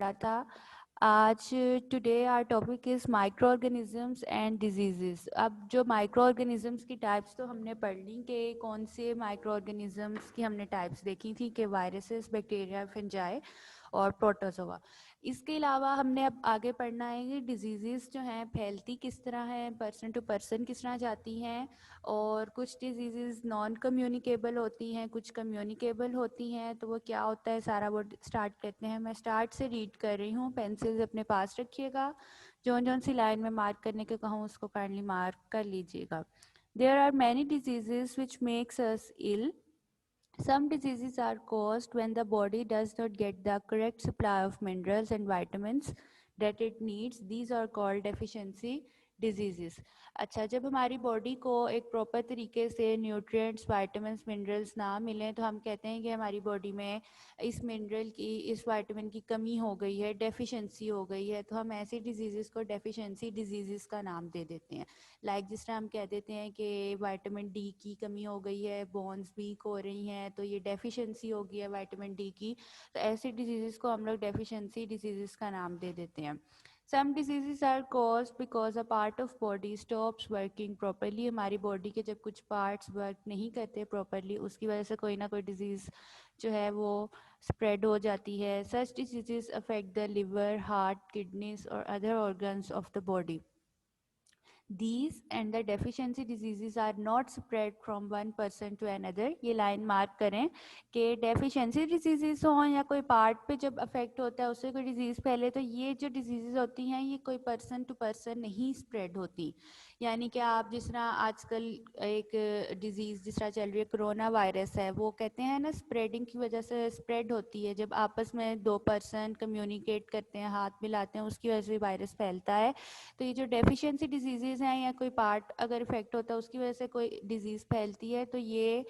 पढ़ा था। आज today our topic is micro organisms and diseases. अब जो माइक्रो ऑर्गेनिजम्स की टाइप्स तो हमने पढ़ ली कि कौन से माइक्रो ऑर्गेनिजम्स की हमने टाइप्स देखी थी कि वायरसेस, बैक्टीरिया, फंजाई और प्रोटोजोआ। इसके अलावा हमने अब आगे पढ़ना है कि डिजीज़ेस जो हैं फैलती किस तरह हैं, पर्सन टू पर्सन किस तरह जाती हैं, और कुछ डिजीज़ेस नॉन कम्युनिकेबल होती हैं, कुछ कम्युनिकेबल होती हैं। तो वो क्या होता है सारा वो स्टार्ट करते हैं। मैं स्टार्ट से रीड कर रही हूँ, पेंसिल्स अपने पास रखिएगा। जौन जौन सी लाइन में मार्क करने के कहूँ उसको काइंडली मार्क कर लीजिएगा। There are many diseases which makes us ill. Some diseases are caused when the body does not get the correct supply of minerals and vitamins that it needs. These are called deficiency diseases. अच्छा, जब हमारी body को एक proper तरीके से nutrients, vitamins, minerals ना मिलें तो हम कहते हैं कि हमारी बॉडी में इस मिनरल की, इस वाइटामिन की कमी हो गई है, डेफिशिएंसी हो गई है। तो हम ऐसी डिजीज़ेस को डेफिशिएंसी डिजीज़ेस का नाम दे देते हैं। लाइक जिस तरह हम कह देते हैं कि विटामिन डी की कमी हो गई है, बोन्स वीक हो रही हैं, तो ये डेफिशिएंसी हो गई है विटामिन डी की। तो ऐसी डिजीज़ेस को हम लोग डेफिशिएंसी डिजीज़ेस का नाम दे देते हैं। Some diseases are caused because a part of body stops working properly. हमारी बॉडी के जब कुछ पार्ट्स वर्क नहीं करते प्रॉपरली, उसकी वजह से कोई ना कोई डिजीज़ जो है वो स्प्रेड हो जाती है. Such diseases affect the liver, heart, kidneys और other organs of the body. These and the deficiency diseases are not spread from one person to another. ये लाइन मार्क करें कि डेफिशिएंसी डिजीजेस हों या कोई पार्ट पे जब अफेक्ट होता है उससे कोई डिजीज़ फैले, तो ये जो डिजीजेस होती हैं ये कोई पर्सन टू पर्सन नहीं स्प्रेड होती. यानी कि आप जिस तरह आजकल एक डिजीज़ जिस तरह चल रही है, कोरोना वायरस है, वो कहते हैं ना स्प्रेडिंग की वजह से स्प्रेड होती है. जब आपस में दो पर्सन कम्युनिकेट करते हैं, हाथ मिलाते हैं, उसकी वजह से वायरस फैलता है. तो ये जो डेफिशिएंसी डिजीजेज हैं या कोई पार्ट अगर इफेक्ट होता है उसकी वजह से कोई डिजीज़ फैलती है, तो ये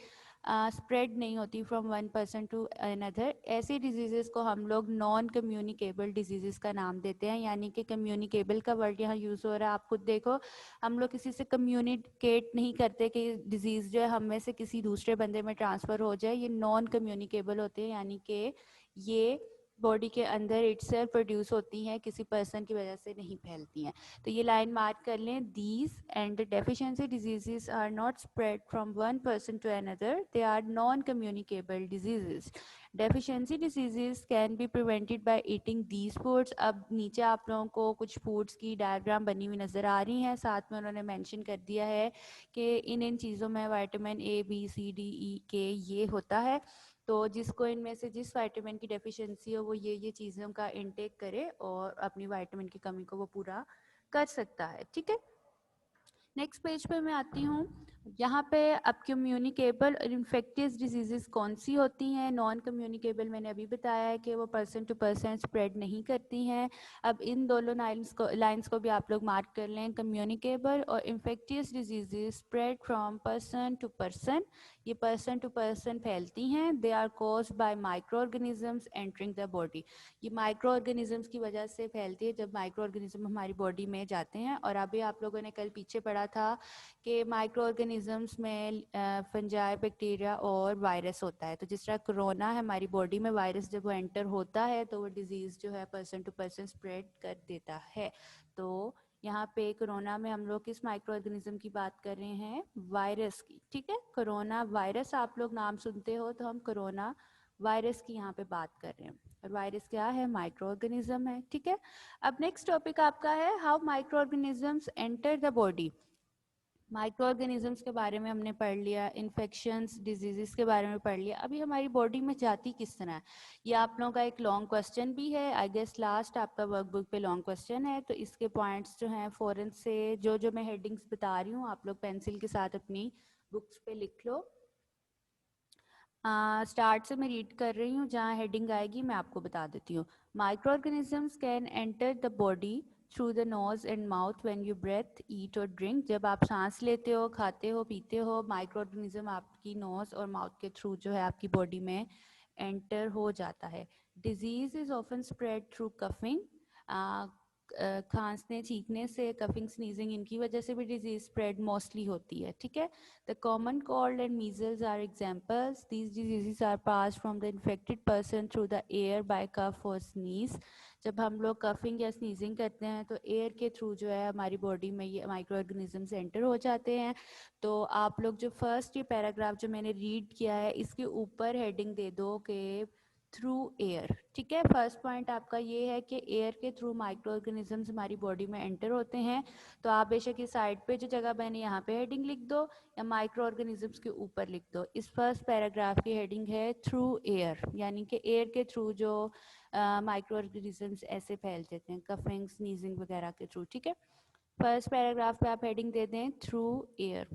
स्प्रेड नहीं होती from one person to another. ऐसी डिजीज़ेस को हम लोग नॉन कम्युनिकेबल डिजीज़ेस का नाम देते हैं. यानी कि कम्युनिकेबल का वर्ड यहाँ यूज़ हो रहा है, आप खुद देखो. हम लोग किसी से कम्युनिकेट नहीं करते कि डिजीज़ जो है हम में से किसी दूसरे बंदे में ट्रांसफ़र हो जाए. ये नॉन कम्युनिकेबल होते हैं, यानी कि ये बॉडी के अंदर इटसेल्फ प्रोड्यूस होती हैं, किसी पर्सन की वजह से नहीं फैलती हैं. तो ये लाइन मार्क कर लें. These and the deficiency diseases are not spread from one person to another, they are non communicable diseases. Deficiency diseases can be prevented by eating these foods. अब नीचे आप लोगों को कुछ फूड्स की डायग्राम बनी हुई नज़र आ रही हैं, साथ में उन्होंने मेंशन कर दिया है कि इन चीज़ों में vitamin A, B, C, D, E, K ये होता है. तो जिसको इनमें से जिस विटामिन की डेफिशिएंसी हो वो ये चीज़ों का इनटेक करे और अपनी विटामिन की कमी को वो पूरा कर सकता है. ठीक है, नेक्स्ट पेज पे मैं आती हूँ. यहाँ पे अब कम्युनिकेबल और इन्फेक्टियस डिजीजेस कौन सी होती हैं. नॉन कम्युनिकेबल मैंने अभी बताया है कि वो पर्सन टू पर्सन स्प्रेड नहीं करती हैं. अब इन दोनों लाइंस को भी आप लोग मार्क कर लें. कम्युनिकेबल और infectious diseases spread from person to person. ये पर्सन टू पर्सन फैलती हैं. They are caused by micro organisms entering the body. ये माइक्रो ऑर्गेनिजम्स की वजह से फैलती है जब माइक्रो ऑर्गेनिज्म हमारी बॉडी में जाते हैं. और अभी आप लोगों ने कल पीछे पढ़ा था कि माइक्रो ऑर्गेनिजम्स में फंजाई, बैक्टीरिया और वायरस होता है. तो जिस तरह कोरोना है, हमारी बॉडी में वायरस जब वो एंटर होता है तो वो डिजीज़ जो है पर्सन टू पर्सन स्प्रेड कर देता है. तो यहाँ पे कोरोना में हम लोग किस माइक्रो ऑर्गेनिज्म की बात कर रहे हैं? वायरस की. ठीक है, कोरोना वायरस आप लोग नाम सुनते हो तो हम कोरोना वायरस की यहाँ पे बात कर रहे हैं. और वायरस क्या है? माइक्रो ऑर्गेनिज्म है. ठीक है, अब नेक्स्ट टॉपिक आपका है how micro organisms enter the body. Micro organisms के बारे में हमने पढ़ लिया, इन्फेक्शंस, डिजीजेस के बारे में पढ़ लिया. अभी हमारी बॉडी में जाती किस तरह है, ये आप लोगों का एक लॉन्ग क्वेश्चन भी है. आई गेस लास्ट आपका वर्कबुक पे लॉन्ग क्वेश्चन है, तो इसके पॉइंट्स जो हैं फ़ौरन से जो मैं हेडिंग्स बता रही हूँ आप लोग पेंसिल के साथ अपनी बुक्स पे लिख लो. स्टार्ट से मैं रीड कर रही हूँ, जहाँ हेडिंग आएगी मैं आपको बता देती हूँ. Microorganisms can enter the body through the nose and mouth when you breathe, eat और ड्रिंक. जब आप सांस लेते हो, खाते हो, पीते हो, माइक्रो ऑर्गेनिज्म आपकी नोज और माउथ के थ्रू जो है आपकी बॉडी में एंटर हो जाता है. Disease is often spread through coughing. खांसने छींकने से, कफिंग स्नीजिंग, इनकी वजह से भी डिजीज स्प्रेड मोस्टली होती है, ठीक है। The common cold and measles are examples. These diseases are pass from the infected person through the air by cough और स्नीज। जब हम लोग कफिंग या स्नीजिंग करते हैं तो एयर के थ्रू जो है हमारी बॉडी में ये माइक्रो ऑर्गेनिजम्स एंटर हो जाते हैं। तो आप लोग जो फर्स्ट ये पैराग्राफ जो मैंने रीड किया है इसके ऊपर हेडिंग दे दो कि थ्रू एयर, ठीक है। फर्स्ट पॉइंट आपका ये है कि एयर के थ्रू माइक्रो ऑर्गेनिजम्स हमारी बॉडी में एंटर होते हैं। तो आप बेशक इस साइड पे जो जगह मैंने यहाँ पे हेडिंग लिख दो या माइक्रो ऑर्गेनिजम्स के ऊपर लिख दो। इस फर्स्ट पैराग्राफ की हेडिंग है थ्रू एयर, यानी कि एयर के थ्रू जो माइक्रो ऑर्गेनिजम्स ऐसे फैल जाते हैं कफिंग स्नीजिंग वगैरह के थ्रू, ठीक है। फर्स्ट पैराग्राफ पे आप हेडिंग दे दें थ्रू एयर।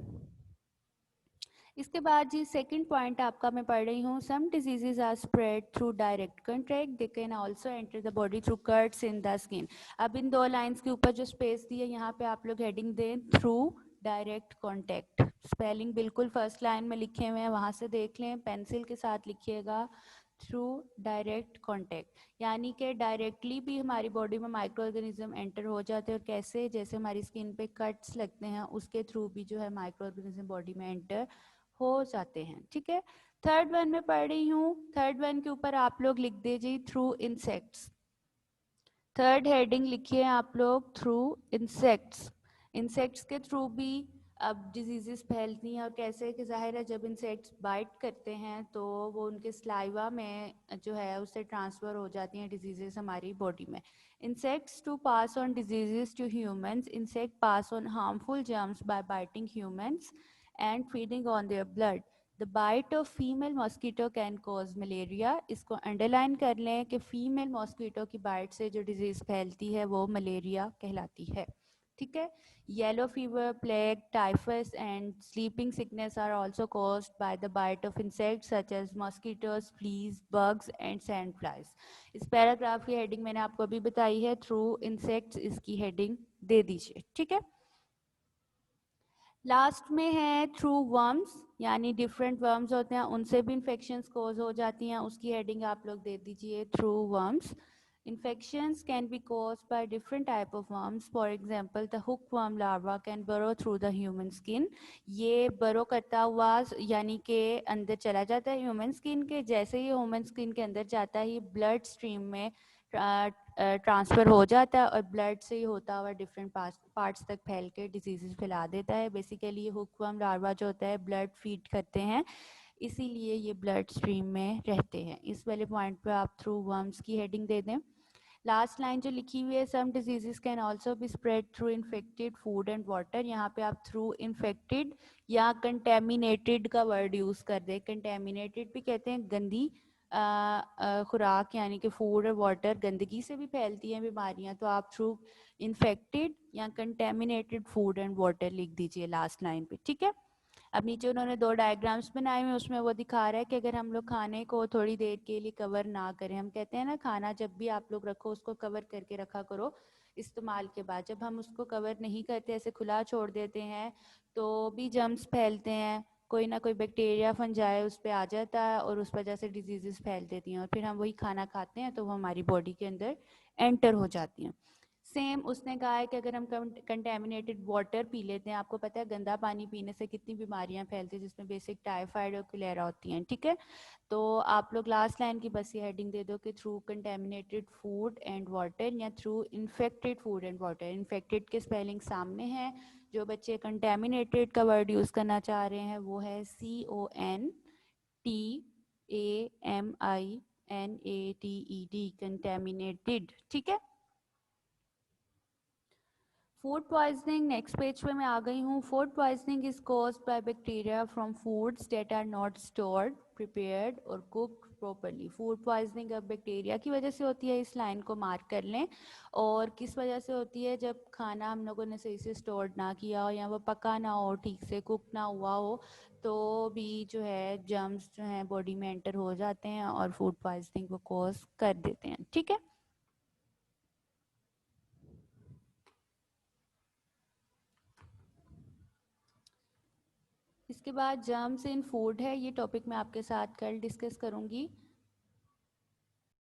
इसके बाद जी सेकंड पॉइंट आपका मैं पढ़ रही हूँ, some diseases are spread through direct contact, they can also enter the body through cuts in the skin. अब इन दो लाइंस के ऊपर जो स्पेस दी है यहाँ पे आप लोग हेडिंग दें थ्रू डायरेक्ट कॉन्टैक्ट। स्पेलिंग बिल्कुल फर्स्ट लाइन में लिखे हुए हैं, वहाँ से देख लें, पेंसिल के साथ लिखिएगा थ्रू डायरेक्ट कॉन्टैक्ट, यानी कि डायरेक्टली भी हमारी बॉडी में माइक्रो ऑर्गेनिज्म एंटर हो जाते हैं। और कैसे, जैसे हमारी स्किन पे कट्स लगते हैं उसके थ्रू भी जो है माइक्रो ऑर्गेनिज्म बॉडी में एंटर हो जाते हैं, ठीक है। थर्ड वन में पढ़ रही हूँ, थर्ड वन के ऊपर आप लोग लिख दीजिए थ्रू इंसेक्ट्स। थर्ड हेडिंग लिखिए आप लोग थ्रू इंसेक्ट्स। इंसेक्ट्स के थ्रू भी अब डिजीजेस फैलती हैं। और कैसे कि जाहिर है जब इंसेक्ट्स बाइट करते हैं तो वो उनके स्लाइवा में जो है उससे ट्रांसफ़र हो जाती हैं डिजीजेस हमारी बॉडी में। Insects to pass on diseases to humans, insect pass on harmful germs by biting humans and feeding on their blood. The bite of female mosquito can cause malaria. इसको underline कर लें कि female mosquito की bite से जो disease फैलती है वो मलेरिया कहलाती है, ठीक है। Yellow fever, plague, typhus and sleeping sickness are also caused by the bite of insects such as mosquitoes, fleas, bugs and sand flies. इस पैराग्राफ की हेडिंग मैंने आपको अभी बताई है थ्रू इंसेक्ट्स, इसकी हेडिंग दे दीजिए, ठीक है। लास्ट में है थ्रू वर्म्स, यानी डिफरेंट वर्म्स होते हैं उनसे भी इन्फेक्शंस कोज हो जाती हैं, उसकी हेडिंग आप लोग दे दीजिए through worms. Infections can be caused by different type of worms. For example, the hookworm larva can burrow through the human skin. ये burrow करता हुआ यानी कि अंदर चला जाता है ह्यूमन स्किन के। जैसे ही ह्यूमन स्किन के अंदर जाता है ब्लड स्ट्रीम में ट्रांसफ़र हो जाता है और ब्लड से ही होता हुआ डिफरेंट पार्ट्स तक फैल के डिजीज़ फैला देता है। बेसिकली ये हुकवर्म लार्वा जो होता है ब्लड फीड करते हैं, इसीलिए ये ब्लड स्ट्रीम में रहते हैं। इस वाले पॉइंट पे आप थ्रू वर्म्स की हेडिंग दे दें। लास्ट लाइन जो लिखी हुई है, some diseases can also be spread through infected food and water, यहाँ पे आप थ्रू इन्फेक्टेड या कंटेमिनेटेड का वर्ड यूज़ कर दें। कंटेमिनेटेड भी कहते हैं गंदी खुराक, यानी कि फूड और वाटर गंदगी से भी फैलती हैं बीमारियां। तो आप थ्रू इन्फेक्टेड या कंटेमिनेटेड फूड एंड वाटर लिख दीजिए लास्ट लाइन पे, ठीक है। अब नीचे उन्होंने दो डायग्राम्स बनाए हुए, उसमें वो दिखा रहा है कि अगर हम लोग खाने को थोड़ी देर के लिए कवर ना करें, हम कहते हैं ना खाना जब भी आप लोग रखो उसको कवर करके रखा करो इस्तेमाल के बाद। जब हम उसको कवर नहीं करते, ऐसे खुला छोड़ देते हैं, तो भी जर्म्स फैलते हैं, कोई ना कोई बैक्टीरिया फंजाई उस पर आ जाता है और उस वजह से डिजीजेस फैल देती हैं और फिर हम वही खाना खाते हैं तो वो हमारी बॉडी के अंदर एंटर हो जाती हैं। सेम उसने कहा है कि अगर हम कंटेमिनेटेड वाटर पी लेते हैं, आपको पता है गंदा पानी पीने से कितनी बीमारियां फैलती हैं जिसमें बेसिक टाइफाइड और कोलेरा होती हैं, ठीक है। तो आप लोग लास्ट लाइन की बस ये हेडिंग दे दो कि through contaminated food and water या through infected food and water. Infected के स्पेलिंग सामने है, जो बच्चे कंटेमिनेटेड का वर्ड यूज़ करना चाह रहे हैं वो है CONTAMINATED, कंटेमिनेटेड, ठीक है। फूड पॉइजनिंग, नेक्स्ट पेज पे मैं आ गई हूँ। Food poisoning is caused by bacteria from foods that are not stored, prepared और कुक्ड प्रॉपर्ली। फूड पॉइजनिंग अब बैक्टीरिया की वजह से होती है, इस लाइन को मार्क कर लें। और किस वजह से होती है, जब खाना हम लोगों ने सही से स्टोर ना किया हो या वो पका ना हो, ठीक से कुक ना हुआ हो, तो भी जो है जर्म्स जो हैं बॉडी में एंटर हो जाते हैं और फूड पॉइजनिंग को कॉज कर देते हैं, ठीक है। इसके बाद जर्म्स इन फूड है, ये टॉपिक मैं आपके साथ कल डिस्कस करूंगी।